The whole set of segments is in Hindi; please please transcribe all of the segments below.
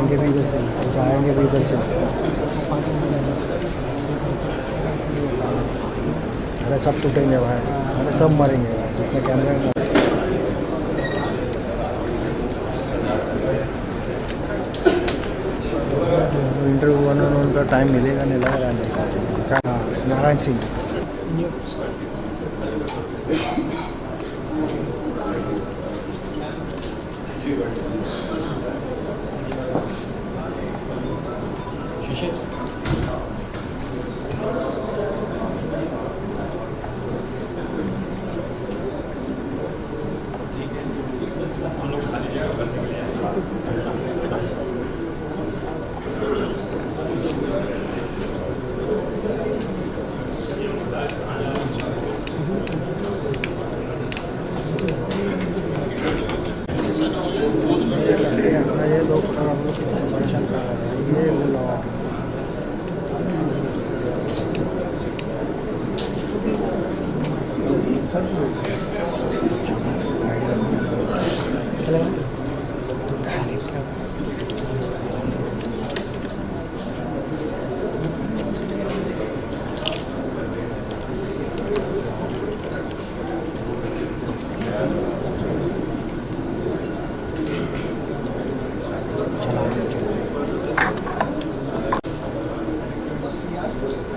जाएंगे भी इधर से, जाएंगे भी इधर से। अरे सब टूटेंगे भाई, अरे सब मरेंगे भाई, जितने कैमरे हैं। इंटरव्यू वन उनका टाइम मिलेगा नहीं लग रहा है। क्या नारायण सिंह। ये लोग परेशान कर रहे हैं, ये बोला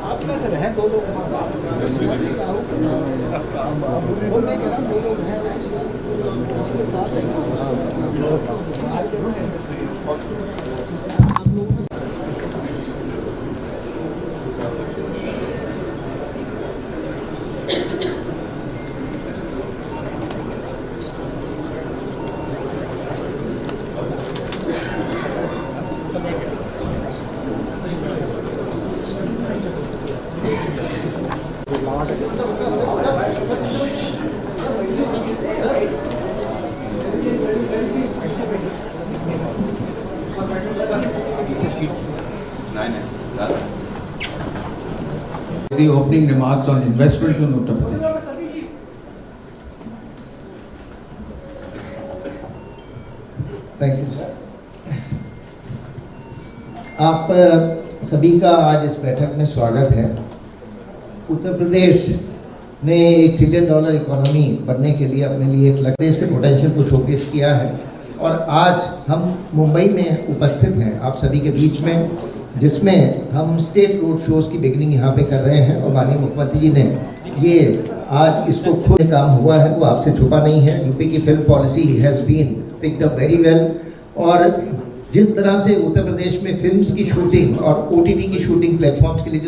आप कैसे रहे दो लोग The opening remarks on investments in Uttar Pradesh. Thank you sir. आप सभी का आज इस बैठक में स्वागत है। उत्तर प्रदेश ने $1 ट्रिलियन इकोनॉमी बनने के लिए अपने लिए एक लक्ष्य के पोटेंशियल को शोकेस किया है और आज हम मुंबई में उपस्थित हैं आप सभी के बीच में, जिसमें हम स्टेट रोड शोज़ की बिगिनिंग यहाँ पे कर रहे हैं और माननीय मुख्यमंत्री जी ने ये आज इसको खुद काम हुआ है, वो आपसे छुपा नहीं है। यूपी की film policy has been picked up very well और जिस तरह से उत्तर प्रदेश में फिल्म्स की शूटिंग और OTT की शूटिंग प्लेटफॉर्म्स के लिए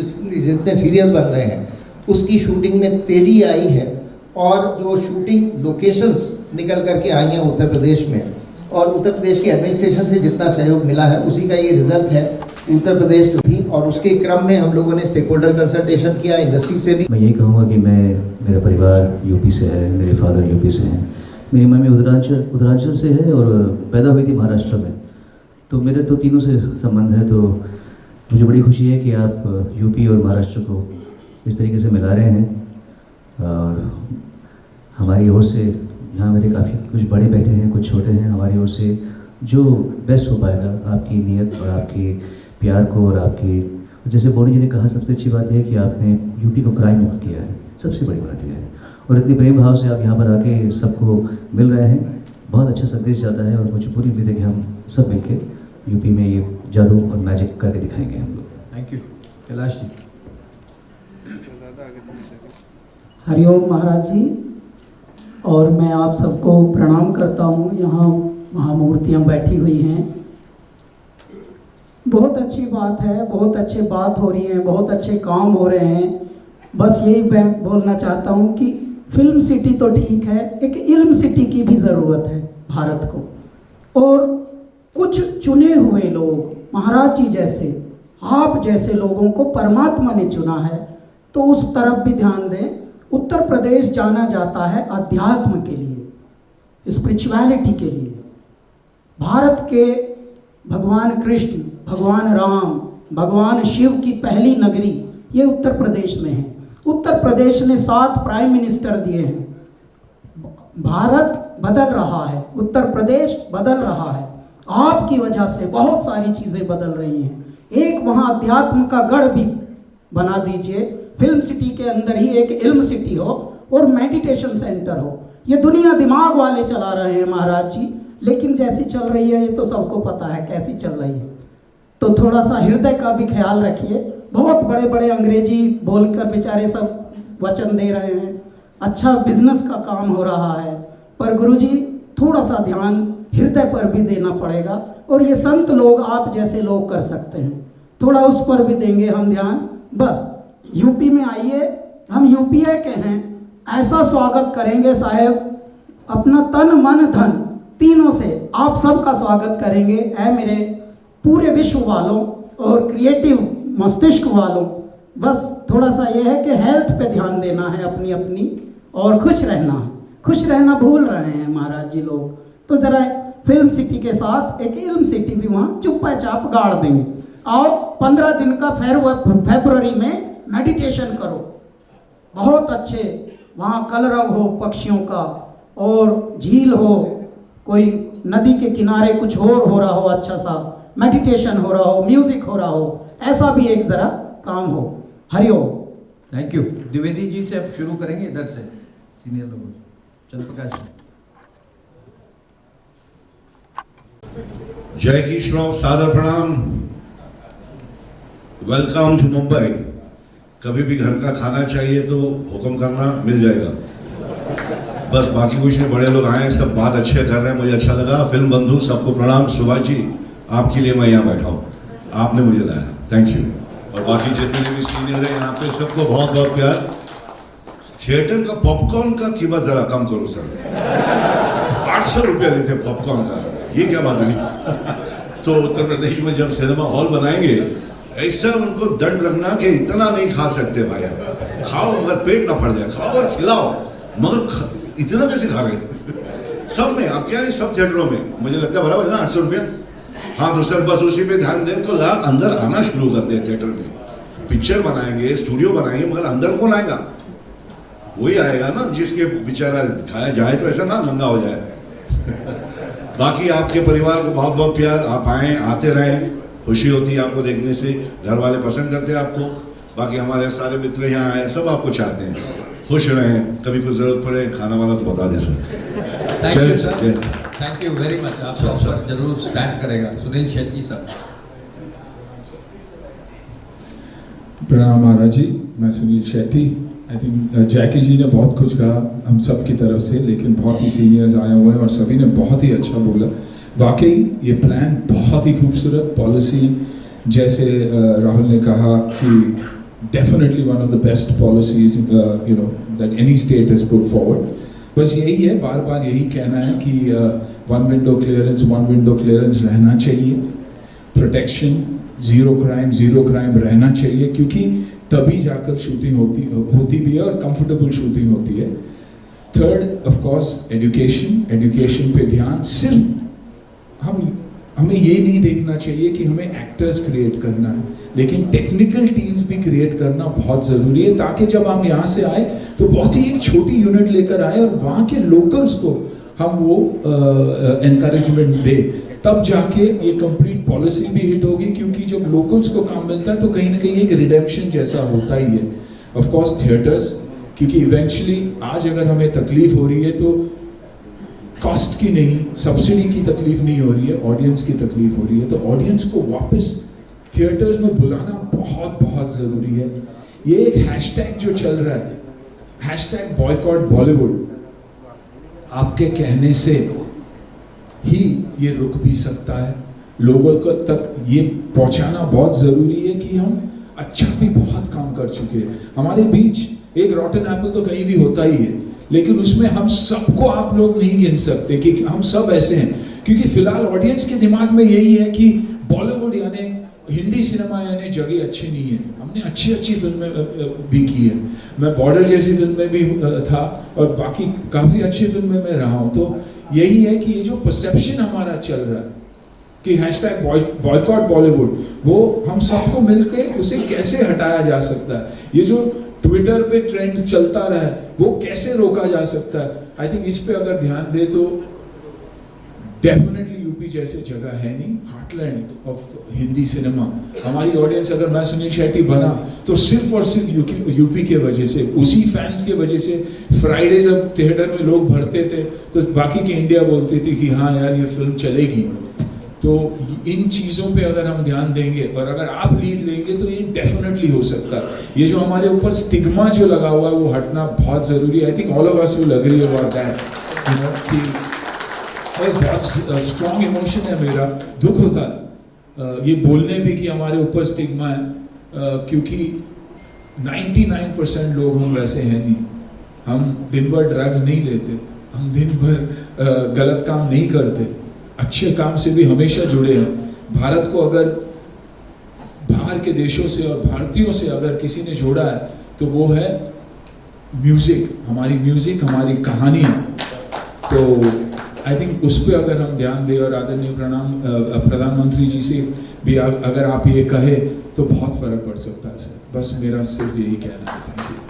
जितने सीरियल्स बन रहे हैं उसकी शूटिंग में तेज़ी आई है और जो शूटिंग लोकेशंस निकल करके आई हैं उत्तर प्रदेश में और उत्तर प्रदेश के एडमिनिस्ट्रेशन से जितना सहयोग मिला है उसी का ये रिजल्ट है। उत्तर प्रदेश जो थी और उसके क्रम में हम लोगों ने स्टेक होल्डर कंसल्टेशन किया इंडस्ट्री से भी। मैं यही कहूँगा कि मेरा परिवार यूपी से है, मेरे फादर यूपी से हैं, मेरी मम्मी उत्तरांचल से है और पैदा हुई थी महाराष्ट्र में, तो मेरे तो तीनों से संबंध है। तो मुझे बड़ी खुशी है कि आप यूपी और महाराष्ट्र को इस तरीके से मिला रहे हैं और हमारी ओर से यहाँ मेरे काफ़ी कुछ बड़े बैठे हैं, कुछ छोटे हैं, हमारी ओर से जो बेस्ट हो पाएगा आपकी नीयत और आपकी प्यार को और आपकी, जैसे बोनी जी ने कहा, सबसे अच्छी बात यह है कि आपने यूपी को क्राइम मुक्त किया है, सबसे बड़ी बात यह है। और इतनी प्रेम भाव से आप यहाँ पर आके सबको मिल रहे हैं, बहुत अच्छा संदेश जाता है और मुझे पूरी उम्मीद है कि हम सब मिलके यूपी में ये जादू और मैजिक करके दिखाएंगे हम लोग। Thank you. कैलाश जी। हरिओम महाराज जी, और मैं आप सबको प्रणाम करता हूँ। यहाँ महामूर्तियाँ बैठी हुई हैं, बहुत अच्छी बात है, बहुत अच्छी बात हो रही है, बहुत अच्छे काम हो रहे हैं। बस यही मैं बोलना चाहता हूँ कि फिल्म सिटी तो ठीक है, एक इल्म सिटी की भी ज़रूरत है भारत को। और कुछ चुने हुए लोग, महाराज जी जैसे, आप जैसे लोगों को परमात्मा ने चुना है, तो उस तरफ भी ध्यान दें। उत्तर प्रदेश जाना जाता है अध्यात्म के लिए, स्पिरिचुअलिटी के लिए। भारत के भगवान कृष्ण, भगवान राम, भगवान शिव की पहली नगरी ये उत्तर प्रदेश में है। उत्तर प्रदेश ने 7 प्राइम मिनिस्टर दिए हैं। भारत बदल रहा है, उत्तर प्रदेश बदल रहा है। आपकी वजह से बहुत सारी चीज़ें बदल रही हैं। एक वहाँ अध्यात्म का गढ़ भी बना दीजिए, फिल्म सिटी के अंदर ही एक इल्म सिटी हो और मेडिटेशन सेंटर हो। ये दुनिया दिमाग वाले चला रहे हैं महाराज जी, लेकिन जैसी चल रही है ये तो सबको पता है कैसी चल रही है। तो थोड़ा सा हृदय का भी ख्याल रखिए। बहुत बड़े बड़े अंग्रेजी बोलकर बेचारे सब वचन दे रहे हैं, अच्छा बिजनेस का काम हो रहा है, पर गुरुजी थोड़ा सा ध्यान हृदय पर भी देना पड़ेगा। और ये संत लोग आप जैसे लोग कर सकते हैं, थोड़ा उस पर भी देंगे हम ध्यान। बस यूपी में आइए, हम यूपीए के हैं, ऐसा स्वागत करेंगे साहेब, अपना तन मन धन तीनों से आप सबका स्वागत करेंगे। ऐ मेरे पूरे विश्व वालों और क्रिएटिव मस्तिष्क वालों, बस थोड़ा सा ये है कि हेल्थ पे ध्यान देना है अपनी अपनी, और खुश रहना है। खुश रहना भूल रहे हैं महाराज जी लोग, तो ज़रा फिल्म सिटी के साथ एक इल्म सिटी भी वहाँ चुप्पा चाप गाड़ देंगे। और 15 दिन का फरवरी में मेडिटेशन करो, बहुत अच्छे वहाँ कलरव हो पक्षियों का, और झील हो, कोई नदी के किनारे कुछ और हो रहा हो, अच्छा सा मेडिटेशन हो रहा हो, म्यूजिक हो रहा हो, ऐसा भी एक ज़रा काम हो। हरिओम। Thank you. द्विवेदी जी से अब शुरू करेंगे, इधर से सीनियर लोग। चल प्रकाश जय किशोर, सादर प्रणाम, वेलकम टू मुंबई। कभी भी घर का खाना चाहिए तो हुक्म करना, मिल जाएगा। बस बाकी कुछ नहीं, बड़े लोग आए, सब बात अच्छे कर रहे हैं, मुझे अच्छा लगा। फिल्म बंधु सबको प्रणाम। सुभाष जी आपके लिए मैं यहाँ बैठा हूँ, आपने मुझे लाया, थैंक यू। और बाकी जितने भी सीनियर हैं यहाँ पे सबको बहुत बहुत प्यार। थिएटर का पॉपकॉर्न का कीमत जरा कम करो सर, 800 रुपया लेते पॉपकॉर्न का, ये क्या बात हुई? तो उत्तर प्रदेश में जब सिनेमा हॉल बनाएंगे ऐसा उनको दंड रखना कि इतना नहीं खा सकते भाई, खाओ मगर पेट ना फट जाए, खाओ और खिलाओ मगर इतना कैसे खा रहे सब में? आप क्या नहीं, सब थिएटरों में मुझे लगता है बराबर है ना 800 रुपया। हाँ तो सर बस उसी पे ध्यान दें तो लोग अंदर आना शुरू कर दे। थिएटर में पिक्चर बनाएंगे, स्टूडियो बनाएंगे, मगर अंदर कौन आएगा? वही आएगा ना जिसके बेचारा खाया जाए तो ऐसा ना नंगा हो जाए। बाकी आपके परिवार को बहुत बहुत प्यार, आप आए, आते रहें, खुशी होती है आपको देखने से, घर वाले पसंद करते हैं आपको। बाकी हमारे सारे मित्र यहाँ आए, सब आपको चाहते हैं, खुश रहें, कभी कुछ जरूरत पड़े खाना वाला तो बता दें sir. Thank you sir, thank you very much. आपका ऑफर जरूर स्टैंड करेगा। सुनील शेट्टी सर। प्रणाम महाराज जी, मैं सुनील शेट्टी। आई थिंक जैकी जी ने बहुत कुछ कहा हम सब की तरफ से, लेकिन बहुत ही सीनियर्स आए हुए हैं और सभी ने बहुत ही अच्छा बोला। वाकई ये प्लान बहुत ही खूबसूरत, पॉलिसी जैसे राहुल ने कहा कि definitely one of the best policies you know that any state has put forward. बस यही है, बार बार यही कहना है कि वन विंडो क्लियरेंस रहना चाहिए, प्रोटेक्शन, जीरो क्राइम रहना चाहिए, क्योंकि तभी जाकर शूटिंग होती भी है और कंफर्टेबल शूटिंग होती है। थर्ड ऑफ कोर्स एजुकेशन पे ध्यान। सिर्फ हमें ये नहीं देखना चाहिए कि हमें एक्टर्स क्रिएट करना है, लेकिन टेक्निकल टीम्स भी क्रिएट करना बहुत ज़रूरी है, ताकि जब हम यहाँ से आए तो बहुत ही एक छोटी यूनिट लेकर आए और वहाँ के लोकल्स को हम वो एनकरेजमेंट दे, तब जाके ये कंप्लीट पॉलिसी भी हिट होगी। क्योंकि जब लोकल्स को काम मिलता है तो कहीं ना कहीं एक रिडेम्पशन जैसा होता ही है। ऑफ कोर्स थिएटर्स, क्योंकि इवेंचुअली आज अगर हमें तकलीफ हो रही है तो कॉस्ट की नहीं, सब्सिडी की तकलीफ नहीं हो रही है, ऑडियंस की तकलीफ हो रही है। तो ऑडियंस को वापस थिएटर्स में बुलाना बहुत बहुत ज़रूरी है। ये एक हैशटैग जो चल रहा है, हैशटैग बॉयकॉट बॉलीवुड, आपके कहने से ही ये रुक भी सकता है। लोगों को तक ये पहुंचाना बहुत ज़रूरी है कि हम अच्छा भी बहुत काम कर चुके हैं। हमारे बीच एक रॉटन एप्पल तो कहीं भी होता ही है, लेकिन उसमें हम सबको आप लोग नहीं गिन सकते कि हम सब ऐसे हैं। क्योंकि फिलहाल ऑडियंस के दिमाग में यही है कि बॉलीवुड यानी हिंदी सिनेमा यानी जगह अच्छी नहीं है। हमने अच्छी फिल्में भी की है, मैं बॉर्डर जैसी फिल्म में भी था और बाकी काफ़ी अच्छी फिल्में में रहा हूँ। तो यही है कि ये जो परसेप्शन हमारा चल रहा है कि हैशटैग बॉयकॉट बॉलीवुड, वो हम सबको मिलके उसे कैसे हटाया जा सकता है। ये जो ट्विटर पे ट्रेंड चलता रहा है वो कैसे रोका जा सकता है। आई थिंक इस पे अगर ध्यान दे तो डेफिनेटली यूपी यूपी जैसे जगह है नहीं, हार्टलैंड ऑफ हिंदी सिनेमा। हमारी ऑडियंस, अगर मैं सुनील शेट्टी बना तो सिर्फ और सिर्फ यूपी के वजह से, उसी फैंस के वजह से। फ्राइडे जब थिएटर में लोग भरते थे तो बाकी की इंडिया बोलती थी कि हाँ यार ये फिल्म चलेगी। तो इन चीज़ों पे अगर हम ध्यान देंगे और अगर आप लीड लेंगे तो ये डेफिनेटली हो सकता है। ये जो हमारे ऊपर स्टिग्मा जो लगा हुआ है वो हटना बहुत ज़रूरी है। I think all of us will agree about that, you know, कि बहुत स्ट्रॉन्ग इमोशन है मेरा, दुख होता है ये बोलने भी कि हमारे ऊपर स्टिग्मा है, क्योंकि 99% लोग हम वैसे हैं नहीं। हम दिन भर ड्रग्स नहीं लेते, हम दिन भर गलत काम नहीं करते, अच्छे काम से भी हमेशा जुड़े हैं। भारत को अगर बाहर के देशों से और भारतीयों से अगर किसी ने जोड़ा है तो वो है म्यूज़िक, हमारी कहानी। तो आई थिंक उस पर अगर हम ध्यान दें और आदरणीय प्रधानमंत्री जी से भी अगर आप ये कहे तो बहुत फर्क पड़ सकता है सर। बस मेरा सिर्फ यही कहना है।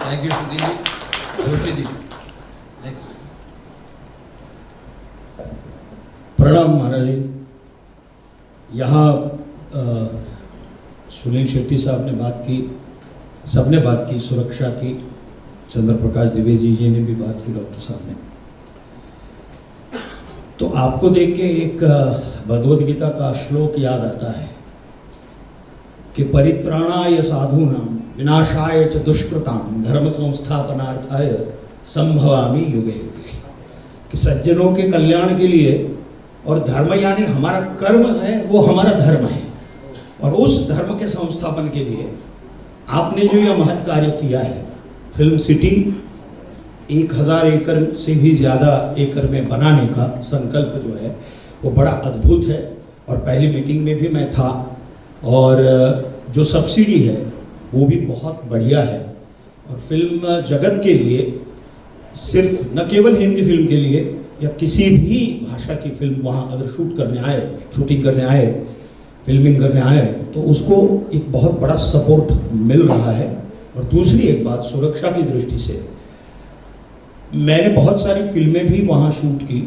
Thank you Sudhir ji. Joshi ji next. प्रणाम महाराज जी। यहाँ सुनील शेट्टी साहब ने बात की, सबने बात की, सुरक्षा की, चंद्र प्रकाश द्विवेदी जी ने भी बात की, डॉक्टर साहब ने। तो आपको देख के एक भगवद गीता का श्लोक याद आता है कि परित्राणाय साधूनां विनाशाय च दुष्कृतां धर्म संस्थापनार्थाय संभवामि युगे युगे। कि सज्जनों के कल्याण के लिए, और धर्म यानी हमारा कर्म है, वो हमारा धर्म है, और उस धर्म के संस्थापन के लिए आपने जो यह महत् कार्य किया है, फिल्म सिटी 1000 एकड़ से भी ज़्यादा एकड़ में बनाने का संकल्प जो है वो बड़ा अद्भुत है। और पहली मीटिंग में भी मैं था, और जो सब्सिडी है वो भी बहुत बढ़िया है। और फिल्म जगत के लिए, सिर्फ न केवल हिंदी फिल्म के लिए या किसी भी भाषा की फिल्म वहाँ अगर शूटिंग करने आए, फिल्मिंग करने आए, तो उसको एक बहुत बड़ा सपोर्ट मिल रहा है। और दूसरी एक बात, सुरक्षा की दृष्टि से मैंने बहुत सारी फिल्में भी वहाँ शूट की,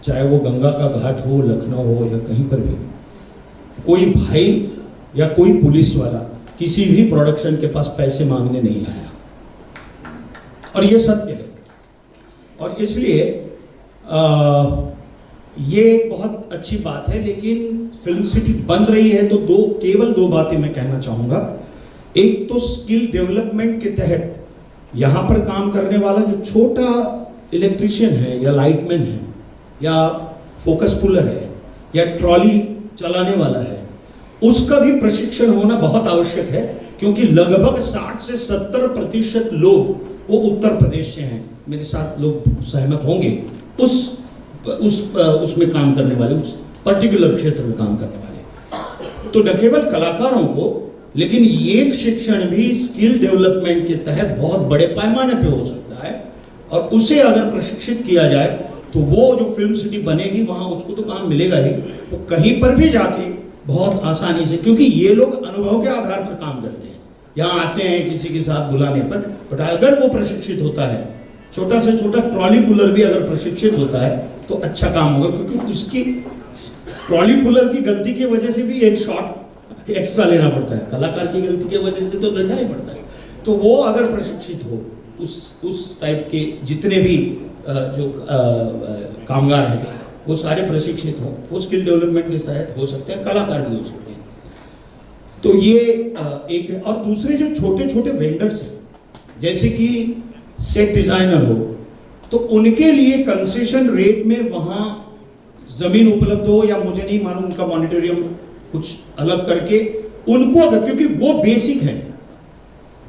चाहे वो गंगा का घाट हो, लखनऊ हो, या कहीं पर भी। कोई भाई या कोई पुलिस वाला किसी भी प्रोडक्शन के पास पैसे मांगने नहीं आया, और ये सत्य है। और इसलिए ये एक बहुत अच्छी बात है। लेकिन फिल्म सिटी बन रही है तो केवल दो बातें मैं कहना चाहूँगा। एक तो स्किल डेवलपमेंट के तहत यहाँ पर काम करने वाला जो छोटा इलेक्ट्रिशियन है, या लाइटमैन है, या फोकस पुलर है, या ट्रॉली चलाने वाला है, उसका भी प्रशिक्षण होना बहुत आवश्यक है। क्योंकि लगभग 60 से 70% लोग वो उत्तर प्रदेश से हैं, मेरे साथ लोग सहमत होंगे, उसमें काम करने वाले, उस पर्टिकुलर क्षेत्र में काम करने वाले। तो न केवल कलाकारों को, लेकिन ये शिक्षण भी स्किल डेवलपमेंट के तहत बहुत बड़े पैमाने पे हो सकता है। और उसे अगर प्रशिक्षित किया जाए तो वो जो फिल्म सिटी बनेगी वहाँ उसको तो काम मिलेगा ही, वो कहीं पर भी जाके बहुत आसानी से, क्योंकि ये लोग अनुभव के आधार पर काम करते हैं। यहाँ आते हैं किसी के साथ बुलाने पर, बट अगर वो प्रशिक्षित होता है, छोटा से छोटा ट्रॉली पुलर भी अगर प्रशिक्षित होता है तो अच्छा काम होगा। क्योंकि उसकी ट्रॉली पुलर की गलती की वजह से भी एक शॉट एक्स्ट्रा लेना पड़ता है, कलाकार की गलती की वजह से तो लेना ही पड़ता है। तो वो अगर प्रशिक्षित हो, उस टाइप के जितने भी जो कामगार हैं वो सारे प्रशिक्षित हो, वो स्किल डेवलपमेंट के तहत हो सकते हैं, कलाकार भी हो सकते हैं। तो ये एक है। और दूसरे जो छोटे छोटे वेंडर्स हैं, जैसे कि सेट डिजाइनर हो, तो उनके लिए कंसेशन रेट में वहाँ जमीन उपलब्ध हो, या मुझे नहीं मालूम उनका मॉनिटोरियम कुछ अलग करके उनको, अगर, क्योंकि वो बेसिक है,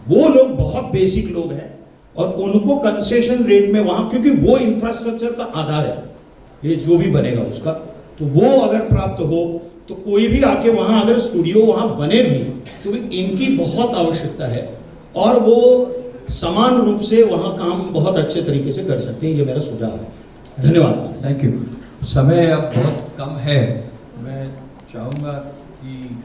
वो लोग बहुत बेसिक लोग हैं, और उनको कंसेशन रेट में वहाँ, क्योंकि वो इंफ्रास्ट्रक्चर का आधार है ये जो भी बनेगा उसका, तो वो अगर प्राप्त हो तो कोई भी आके वहाँ अगर स्टूडियो वहाँ बने भी तो भी इनकी बहुत आवश्यकता है, और वो समान रूप से वहाँ काम बहुत अच्छे तरीके से कर सकते हैं। ये मेरा सुझाव है। धन्यवाद। Thank you. समय अब बहुत कम है, मैं चाहूँगा कि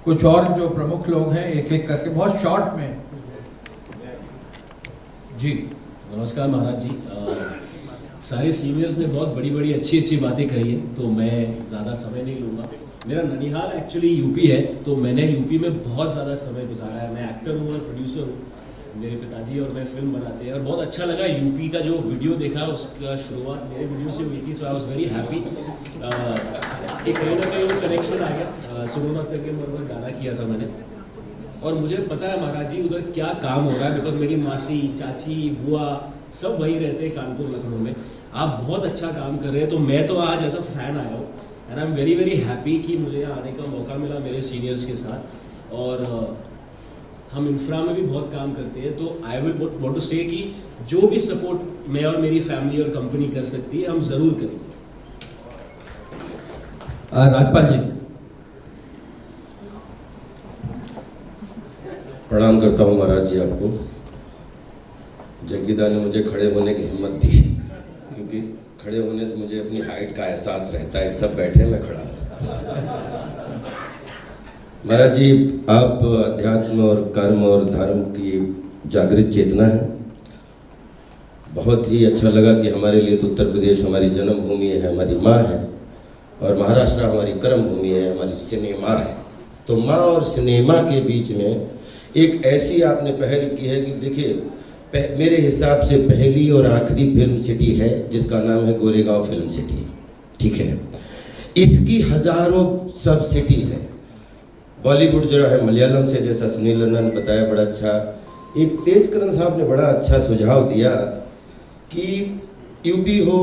कुछ और जो प्रमुख लोग हैं एक एक करके बहुत शॉर्ट में। जी नमस्कार महाराज जी। सारे सीनियर्स ने बहुत बड़ी बड़ी अच्छी अच्छी बातें कही हैं, तो मैं ज़्यादा समय नहीं लूँगा। मेरा ननिहाल एक्चुअली यूपी है, तो मैंने यूपी में बहुत ज़्यादा समय गुजारा है। मैं एक्टर हूँ और प्रोड्यूसर हूँ। मेरे पिताजी और मैं फिल्म बनाते हैं और बहुत अच्छा लगा यूपी का जो वीडियो देखा, उसका शुरुआत मेरे वीडियो से हुई थी, सो आई वॉज वेरी हैप्पी कि कहीं ना कहीं वो कनेक्शन आ गया। सुनोना सर के मरवर गाना किया था मैंने, और मुझे पता है महाराज जी उधर क्या काम हो रहा है, बिकॉज मेरी मासी, चाची, बुआ सब वहीं रहते हैं कानपुर, लखनऊ में। आप बहुत अच्छा काम कर रहे हैं, तो मैं तो आज ऐसा फैन आया हूँ and I am very very happy कि मुझे यहाँ आने का मौका मिला मेरे सीनियर्स के साथ। और हम इंफ्रा में भी बहुत काम करते हैं, तो आई विल वांट टू से कि जो भी सपोर्ट मैं और मेरी फैमिली और कंपनी कर सकती है, हम ज़रूर करेंगे। राजपाल जी। प्रणाम करता हूँ महाराज जी आपको। जग्गीदा ने मुझे खड़े होने की हिम्मत दी, क्योंकि खड़े होने से मुझे अपनी हाइट का एहसास रहता है। सब बैठे, मैं खड़ा हूँ। महाराज जी, आप अध्यात्म और कर्म और धर्म की जागृत चेतना है। बहुत ही अच्छा लगा कि हमारे लिए तो उत्तर प्रदेश हमारी जन्मभूमि है, हमारी माँ है, और महाराष्ट्र हमारी कर्म भूमि है, हमारी सिनेमा है। तो माँ और सिनेमा के बीच में एक ऐसी आपने पहल की है कि देखिए, मेरे हिसाब से पहली और आखिरी फिल्म सिटी है जिसका नाम है गोरेगांव फिल्म सिटी, ठीक है। इसकी हजारों सब सिटी है। बॉलीवुड जो है मलयालम से, जैसा सुनील रन्ना ने बताया, बड़ा अच्छा। एक तेजकरण साहब ने बड़ा अच्छा सुझाव दिया कि यूपी हो,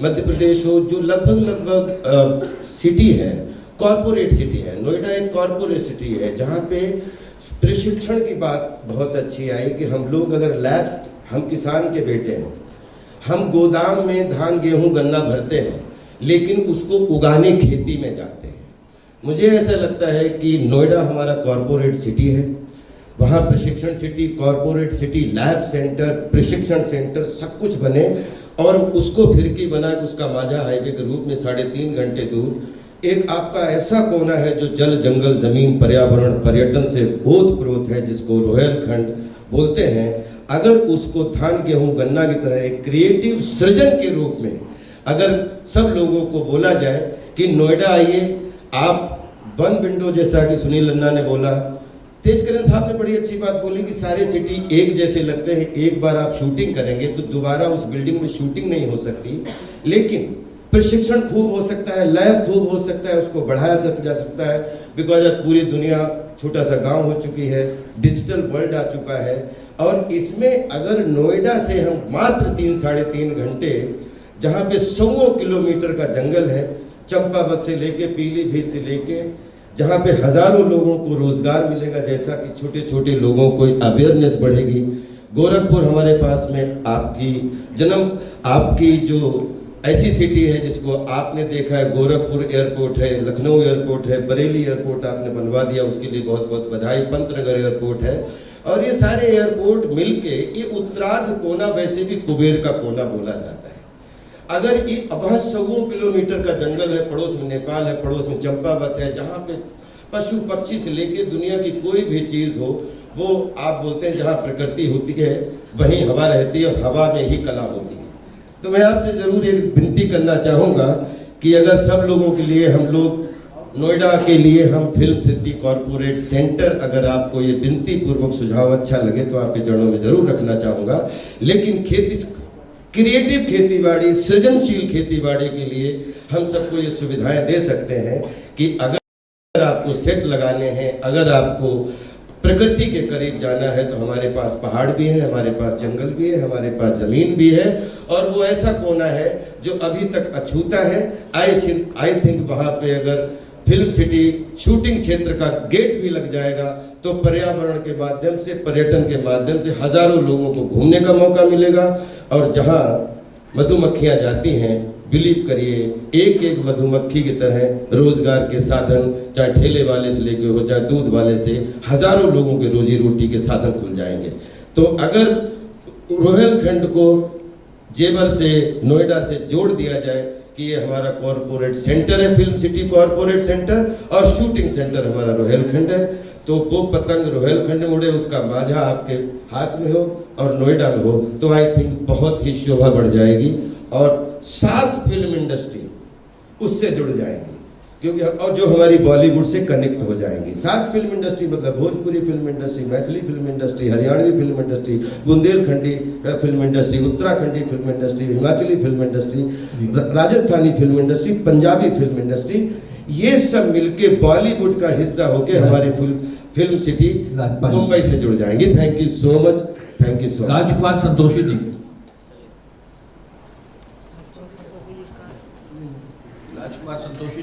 मध्य प्रदेश हो, जो लगभग सिटी है, कॉरपोरेट सिटी है। नोएडा एक कॉरपोरेट सिटी है जहाँ पे प्रशिक्षण की बात बहुत अच्छी आई कि हम लोग अगर लैब, हम किसान के बेटे हैं, हम गोदाम में धान गेहूं गन्ना भरते हैं, लेकिन उसको उगाने खेती में जाते हैं। मुझे ऐसा लगता है कि नोएडा हमारा कॉरपोरेट सिटी है, वहाँ प्रशिक्षण city, corporate city, lab centre, प्रशिक्षण सेंटर सब कुछ बने, और उसको फिरकी बना के उसका माझा हाईवे के रूप में 3.5 घंटे दूर एक आपका ऐसा कोना है जो जल, जंगल, जमीन, पर्यावरण, पर्यटन से ओतप्रोत है, जिसको रोहेलखंड बोलते हैं। अगर उसको धान गेहूं गन्ना की तरह एक क्रिएटिव सृजन के रूप में अगर सब लोगों को बोला जाए कि नोएडा आइए, आप वन विंडो, जैसा कि सुनील रन्ना ने बोला, तेजकरण साहब ने बड़ी अच्छी बात बोली कि सारे सिटी एक जैसे लगते हैं। एक बार आप शूटिंग करेंगे तो दोबारा उस बिल्डिंग में शूटिंग नहीं हो सकती, लेकिन प्रशिक्षण खूब हो सकता है, लैब खूब हो सकता है, उसको बढ़ाया जा सकता है। बिकॉज आज पूरी दुनिया छोटा सा गांव हो चुकी है, डिजिटल वर्ल्ड आ चुका है, और इसमें अगर नोएडा से हम मात्र 3-3.5 घंटे, जहाँ पे 100 किलोमीटर का जंगल है, चंपावत से लेके पीलीभीत से लेके, जहाँ पे हजारों लोगों को रोजगार मिलेगा, जैसा कि छोटे छोटे लोगों को अवेयरनेस बढ़ेगी। गोरखपुर हमारे पास में आपकी जो ऐसी सिटी है जिसको आपने देखा है, गोरखपुर एयरपोर्ट है, लखनऊ एयरपोर्ट है, बरेली एयरपोर्ट आपने बनवा दिया, उसके लिए बहुत बहुत बधाई। पंतनगर एयरपोर्ट है, और ये सारे एयरपोर्ट मिलके ये उत्तरार्ध कोना, वैसे भी कुबेर का कोना बोला जाता है। अगर ये वहाँ 100 किलोमीटर का जंगल है, पड़ोस में नेपाल है, पड़ोस में चंपावत है, जहाँ पे पशु पक्षी से लेके दुनिया की कोई भी चीज़ हो, वो आप बोलते हैं जहाँ प्रकृति होती है वहीं हवा रहती है, और हवा में ही कला होती है। तो मैं आपसे ज़रूर एक विनती करना चाहूँगा कि अगर सब लोगों के लिए, हम लोग नोएडा के लिए हम फिल्म सिटी कॉरपोरेट सेंटर, अगर आपको ये विनती पूर्वक सुझाव अच्छा लगे तो आपके चरणों में ज़रूर रखना चाहूँगा। लेकिन क्रिएटिव खेतीबाड़ी, सृजनशील खेतीबाड़ी के लिए हम सबको ये सुविधाएं दे सकते हैं कि अगर आपको सेट लगाने हैं, अगर आपको प्रकृति के करीब जाना है, तो हमारे पास पहाड़ भी है, हमारे पास जंगल भी है, हमारे पास ज़मीन भी है, और वो ऐसा कोना है जो अभी तक अछूता है। आई थिंक वहाँ पे अगर फिल्म सिटी शूटिंग क्षेत्र का गेट भी लग जाएगा तो पर्यावरण के माध्यम से, पर्यटन के माध्यम से हजारों लोगों को घूमने का मौका मिलेगा। और जहाँ मधुमक्खियाँ जाती हैं, बिलीव करिए, एक एक मधुमक्खी की तरह रोजगार के साधन, चाहे ठेले वाले से लेकर हो, चाहे दूध वाले से, हजारों लोगों के रोजी रोटी के साधन खुल जाएंगे। तो अगर रोहेलखंड को जेवर से, नोएडा से जोड़ दिया जाए कि ये हमारा कॉरपोरेट सेंटर है, फिल्म सिटी कॉरपोरेट सेंटर, और शूटिंग सेंटर हमारा रोहेलखंड है, तो वो पतंग रोहेलखंड में उड़े, उसका माझा आपके हाथ में हो और नोएडा में हो, तो आई थिंक बहुत ही शोभा बढ़ जाएगी। और साउथ फिल्म इंडस्ट्री उससे जुड़ जाएंगी, क्योंकि और जो हमारी बॉलीवुड से कनेक्ट हो जाएंगी। साउथ फिल्म इंडस्ट्री मतलब Bhojpuri film industry, Maithili film industry, Haryanvi film industry, Bundelkhandi film industry, Uttarakhandi film industry, Himachali film industry, Rajasthani film industry, Punjabi film industry, ये सब मिलके बॉलीवुड का हिस्सा होके हमारी फिल्म सिटी मुंबई से जुड़ जाएंगी। Thank you so much, thank you so much. Rajkumar Santoshi ji. Rajkumar Santoshi.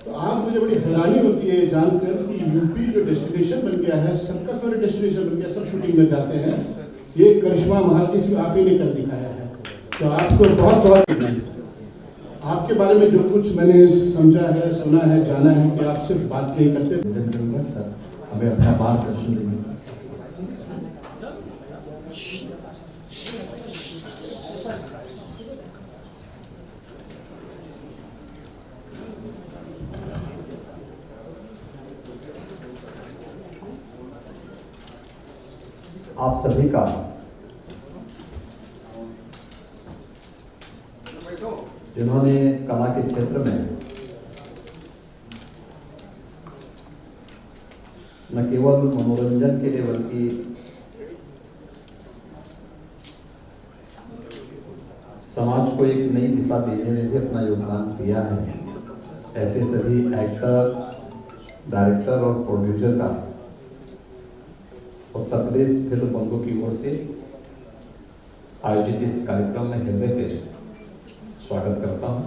तो आज मुझे बड़ी हैरानी होती है जानकर कि यूपी जो डेस्टिनेशन बन गया है, सबका फेवरेट डेस्टिनेशन बन गया, सब शूटिंग में जाते हैं। ये करिश्मा महारानी सिर्फ आप ही ने कर दिखाया है, तो आपको बहुत बहुत आपके बारे में जो कुछ मैंने समझा है, सुना है, जाना है कि आप सिर्फ बात नहीं करते। सर हमें अपना मार्गदर्शन देंगे। आप सभी का जिन्होंने कला के क्षेत्र में न केवल मनोरंजन के लिए बल्कि समाज को एक नई दिशा देने में भी अपना योगदान दिया है, ऐसे सभी एक्टर, डायरेक्टर और प्रोड्यूसर का उत्तर प्रदेश फिल्म बंधु की ओर से आयोजित इस कार्यक्रम में हृदय से स्वागत करता हूं।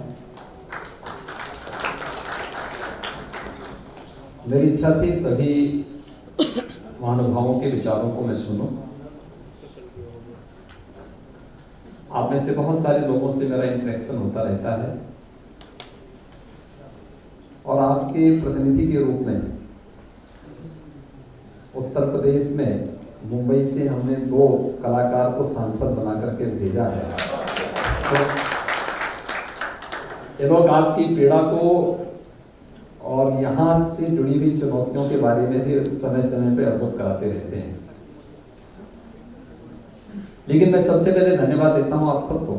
मेरी इच्छा थी सभी महानुभावों के विचारों को मैं सुनूं। आप में से बहुत सारे लोगों से मेरा इंटरेक्शन होता रहता है और आपके प्रतिनिधि के रूप में उत्तर प्रदेश में मुंबई से हमने 2 कलाकार को सांसद बना करके भेजा है। तो ये लोग आपकी पीड़ा को और यहाँ से जुड़ी हुई चुनौतियों के बारे में भी समय समय पर अवगत कराते रहते हैं। लेकिन मैं सबसे पहले धन्यवाद देता हूँ आप सबको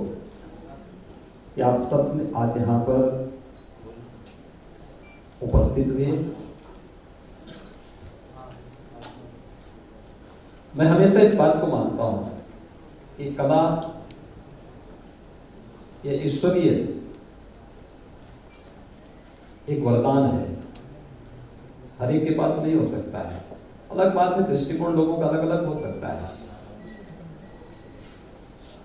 कि आप सब आज यहाँ पर उपस्थित हुए। मैं हमेशा इस बात को मानता हूं कि कला ये ईश्वरीय एक वरदान है, हर एक के पास नहीं हो सकता है। अलग बात है, दृष्टिकोण लोगों का अलग अलग हो सकता है,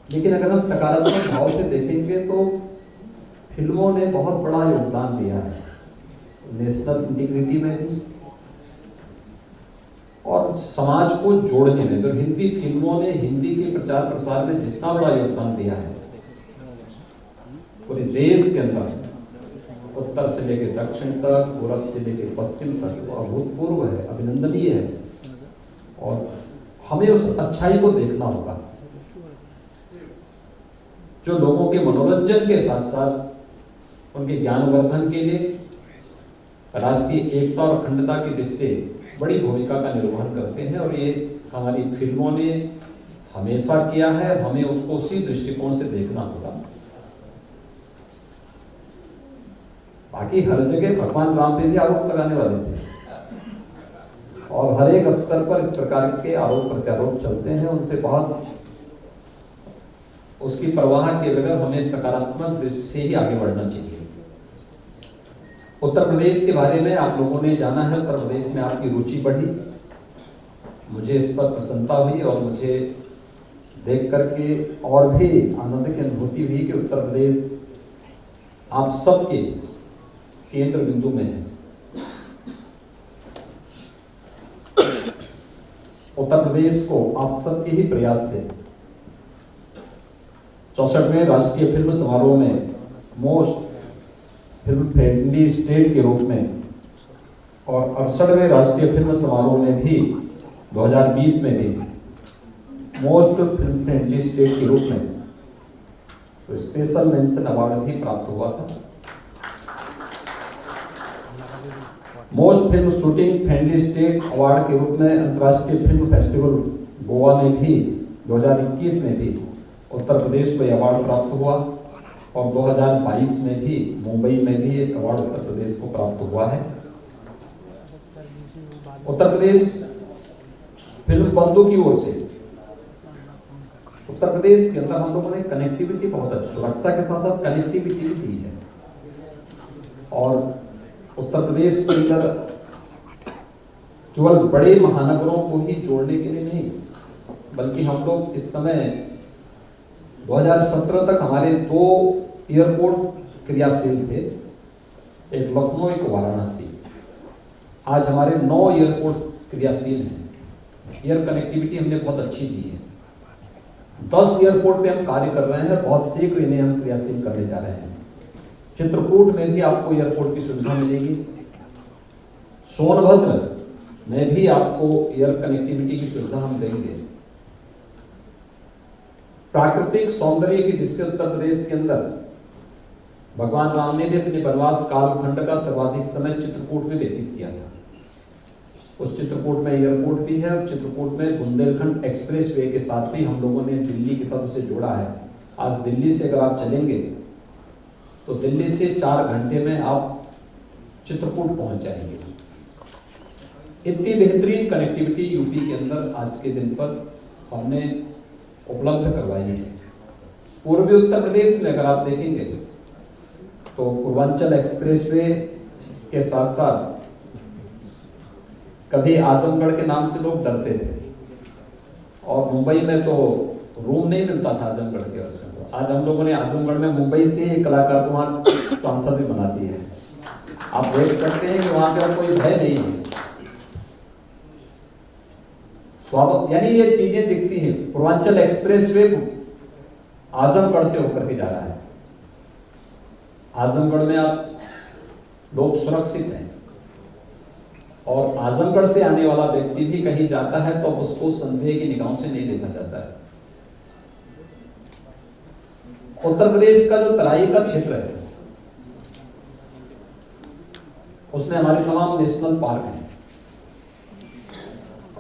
लेकिन अगर हम सकारात्मक भाव से देखेंगे तो फिल्मों ने बहुत बड़ा योगदान दिया है नेशनल इंटीग्रिटी में भी और समाज को जोड़ने में। तो हिंदी फिल्मों ने हिंदी के प्रचार प्रसार में जितना बड़ा योगदान दिया है पूरे देश के अंदर, उत्तर से लेकर दक्षिण तक, पूर्व से लेकर पश्चिम तक, वो अभूतपूर्व है, अभिनंदनीय है। और हमें उस अच्छाई को देखना होगा जो लोगों के मनोरंजन के साथ साथ उनके ज्ञानवर्धन के लिए राष्ट्रीय एकता और अखंडता की दृष्टि से बड़ी भूमिका का निर्वहन करते हैं। और ये हमारी फिल्मों ने हमेशा किया है, हमें उसको उसी दृष्टिकोण से देखना होगा। बाकी हर जगह भगवान राम पे भी आरोप लगाने वाले थे और हर एक स्तर पर इस प्रकार के आरोप प्रत्यारोप चलते हैं, उनसे बहुत उसकी परवाह के बगैर हमें सकारात्मक दृष्टि से ही आगे बढ़ना चाहिए। उत्तर प्रदेश के बारे में आप लोगों ने जाना है, उत्तर प्रदेश में आपकी रुचि बढ़ी, मुझे इस पर प्रसन्नता हुई और मुझे देख करके और भी आनंद की अनुभूति हुई कि उत्तर प्रदेश आप सबके केंद्र बिंदु में है। उत्तर प्रदेश को आप सबके ही प्रयास से 64वें राष्ट्रीय फिल्म समारोह में मोस्ट फिल्म फ्रेंडली स्टेट के रूप में और 68वें राष्ट्रीय फिल्म समारोह में भी 2020 में भी मोस्ट फिल्म फ्रेंडली स्टेट के रूप में तो स्पेशल मेंशन अवार्ड भी प्राप्त हुआ था। Most film shooting friendly state award के रूप में अंतर्राष्ट्रीय फिल्म फेस्टिवल गोवा में भी 2021 में भी उत्तर प्रदेश को अवार्ड प्राप्त हुआ और 2022 में भी मुंबई में भी एक अवार्ड उत्तर प्रदेश को प्राप्त हुआ है। उत्तर प्रदेश फिल्म बंधु की ओर से उत्तर प्रदेश के अंदर हम लोगों ने कनेक्टिविटी बहुत अच्छी, सुरक्षा के साथ साथ कनेक्टिविटी भी दी है। और उत्तर प्रदेश के अंदर केवल बड़े महानगरों को ही जोड़ने के लिए नहीं, बल्कि हम लोग इस समय 2017 तक हमारे 2 एयरपोर्ट क्रियाशील थे, एक लखनऊ एक वाराणसी। आज हमारे 9 एयरपोर्ट क्रियाशील हैं। एयर कनेक्टिविटी हमने बहुत अच्छी दी है। 10 एयरपोर्ट पे हम कार्य कर रहे हैं, बहुत शीघ्र इन्हें हम क्रियाशील करने जा रहे हैं। चित्रकूट में भी आपको एयरपोर्ट की सुविधा मिलेगी। सोनभद्र में भी आपको एयर कनेक्टिविटी की सुविधा हम देंगे। प्राकृतिक सौंदर्य की दृष्टि से उत्तर प्रदेश के अंदर भगवान राम ने भी अपने वनवास कालखंड का सर्वाधिक समय चित्रकूट में व्यतीत किया था। उस चित्रकूट में एयरपोर्ट भी है और चित्रकूट में बुंदेलखंड एक्सप्रेसवे के साथ भी हम लोगों ने दिल्ली के साथ उसे जोड़ा है। आज दिल्ली से अगर आप चलेंगे तो दिल्ली से 4 घंटे में आप चित्रकूट पहुंच जाएंगे। इतनी बेहतरीन कनेक्टिविटी यूपी के अंदर आज के दिन पर हमने उपलब्ध करवाई है। पूर्वी उत्तर प्रदेश में अगर आप देखेंगे तो पूर्वांचल एक्सप्रेसवे के साथ साथ कभी आजमगढ़ के नाम से लोग डरते थे और मुंबई में तो रूम नहीं मिलता था आजमगढ़ के रास्ते में। आज हम लोगों ने आजमगढ़ में मुंबई से एक कलाकार को वहां सांसद भी बना दी है। आप देख सकते हैं कि वहां पे कोई भय नहीं है। स्वागत यानी ये चीजें दिखती हैं। पूर्वांचल एक्सप्रेसवे आजमगढ़ से होकर के जा रहा है। आजमगढ़ में आप लोग सुरक्षित हैं और आजमगढ़ से आने वाला व्यक्ति भी कहीं जाता है तो उसको संदेह की निगाहों से नहीं देखा जाता है। उत्तर प्रदेश का जो तराई का क्षेत्र है उसमें हमारे तमाम नेशनल पार्क हैं।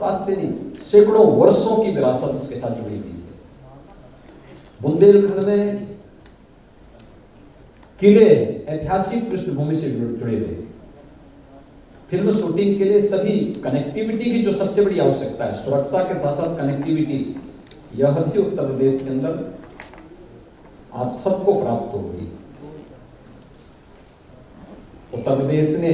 आज से नहीं, सैकड़ों वर्षों की विरासत उसके साथ जुड़ी हुई है। बुंदेलखंड में किले ऐतिहासिक पृष्ठभूमि से जुड़े हुए। फिल्म शूटिंग के लिए सभी कनेक्टिविटी की जो सबसे बड़ी आवश्यकता है, सुरक्षा के साथ साथ कनेक्टिविटी, यह भी उत्तर प्रदेश के अंदर आप सबको प्राप्त होगी। उत्तर प्रदेश ने